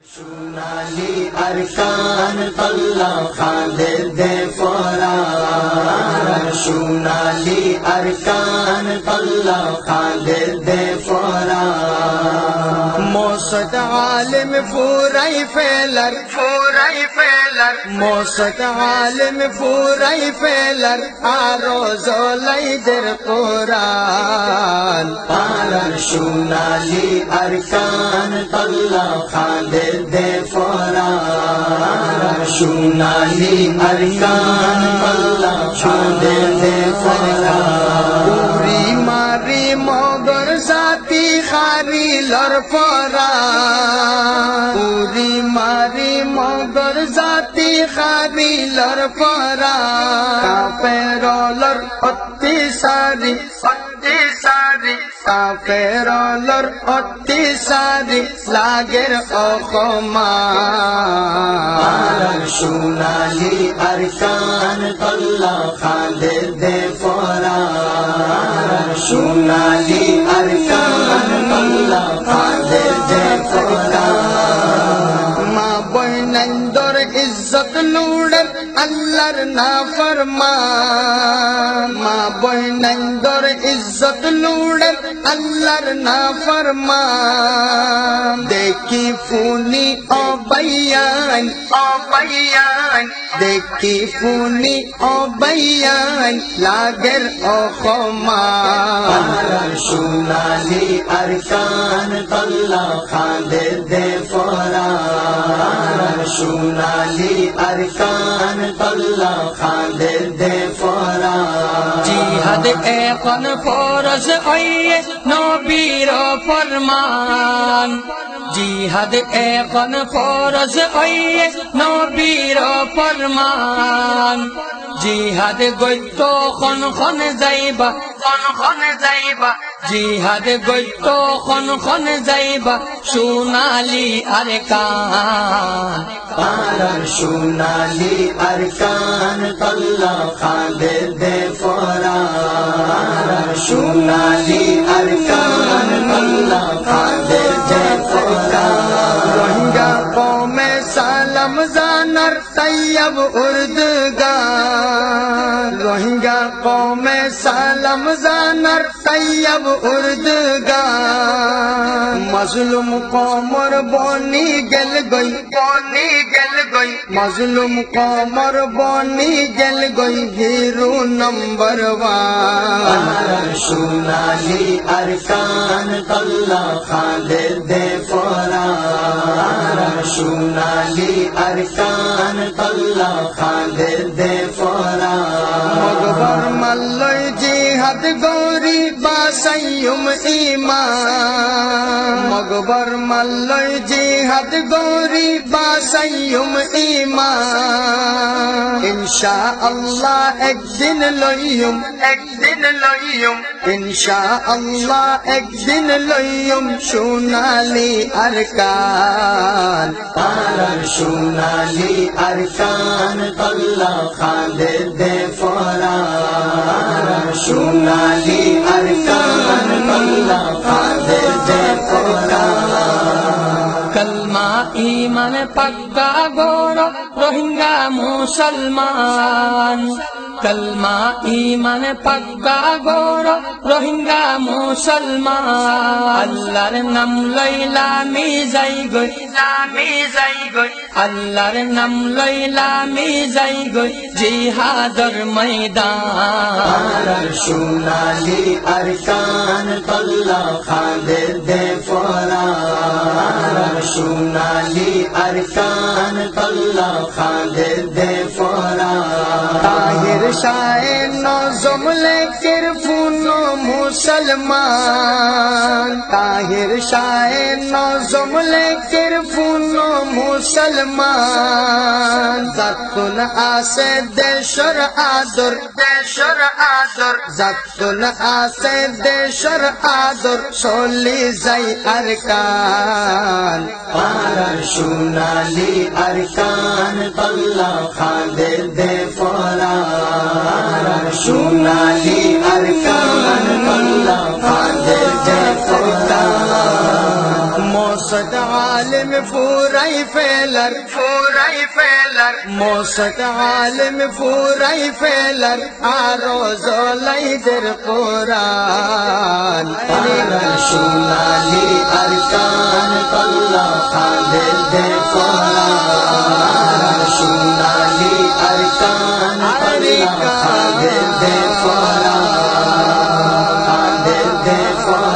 সোনালি আরকান তল্লা খাদের দে ফরার সোনালি আরকান তল্লা খাদের দে ফরার মোসদ আলিম ফুরাই ফেলার মোসদ আলিম ফুরাই ফেলার আরো জলাইদের কোরআন পালার সোনালি আরকান তল্লা খাদের দে ফরার সোনালি আরকান তল্লা খাদের দে ফরার উরি মারি মগর জাতি খারি লর ফরার উরি মারি মগর জাতি খারি লর ফরার কাফেরলর অত্যাচারী কাফেরলর অত্যাচারী লাগের অকমান সোনালি আরকান তল্লা খাদের দে ফরার সোনালি আরকান তল্লা খাদের দে ফরার মা বইনন্দর ইজ্জত লুড়েন আল্লাহর নাফরমান মা বইনন্দর ইজ্জত লুড়েন আল্লাহর নাফরমান দেখি ফুনি অবায়ান দেখি ফুনি অবায়ান লাগের অকমান সোনালি আরকান তল্লা খাদের দে ফরার সোনালি আরকান তল্লা খাদের দে ফরার জিহাদ এখন ফরজ হইয়ে নবীর ফরমান জিহাদ এখন ফরজ হইয়ে নবীর ফরমান জিহাদ গইত খন খন যাইবা জিহাদ গইত খন খন যাইবা সোনালি আরকান পালার সোনালি আরকান তল্লা খাদের দে ফরার সোনালি আরকান তল্লা খাদের দে ফরার রোহিঙ্গা কওমে সালাম জানার তৈয়ব উর্দগান রোহিঙ্গা কওমে সালাম জানার তৈয়ব উর্দগান মজলুম কমর বনি গেল গই মজলুম কমর বনি গেল গই হিরো নম্বর 1 সোনালি আরকান তল্লা খাদের দে ফরার সোনালি আরকান তল্লা খাদের দে ফরার মগবর মাল্লয় জিহাদ গৌরী বাসাইয়ুম ঈমান মগবর মাল্লয় জিহাদ গৌরী বাসাইয়ুম ঈমান ইনশাআল্লাহ একদিন লইয়ুম ইনশাআল্লাহ একদিন লইয়ুম সোনালি আরকান পালার সোনালি আরকান তল্লা খাদের দে ফরার সোনালি আরকান তল্লা খাদের দে ফরার কলমা ঈমান পাক্কা গোর রোহিঙ্গা মুসলমান কলমা ঈমান পাক্কা গোর রোহিঙ্গা মুসলমান আল্লাহর নাম লইলা মি যাই গই আল্লাহর নাম লইলা মি যাই গই জিহাদর ময়দান সোনালি আরকান তল্লা খাদের দে ফরার সোনালি আরকান তল্লা খাদের দে ফরার তাহির শাহে নজম লেকের ফুনো মুসলমান তাহির শাহে নজম লেকের ফুনো মুসলমান জাতুন আসে দেশর আদর জাতুন আসে দেশর আদর চলি যাই আরকান পালার সোনালি আরকান তল্লা খাদের দে ফরার সোনালি আরকান তল্লা খাদের দে ফরার মোসদ আলিম आलिम पूराई फेलर मोसक आलिम पूराई फेलर आरोजो लैदर कुरान रसूलाली अरकान पल्ला खादिर दे कुरान रसूलाली अरकान पल्ला खादिर दे कुरान खादिर दे कुरान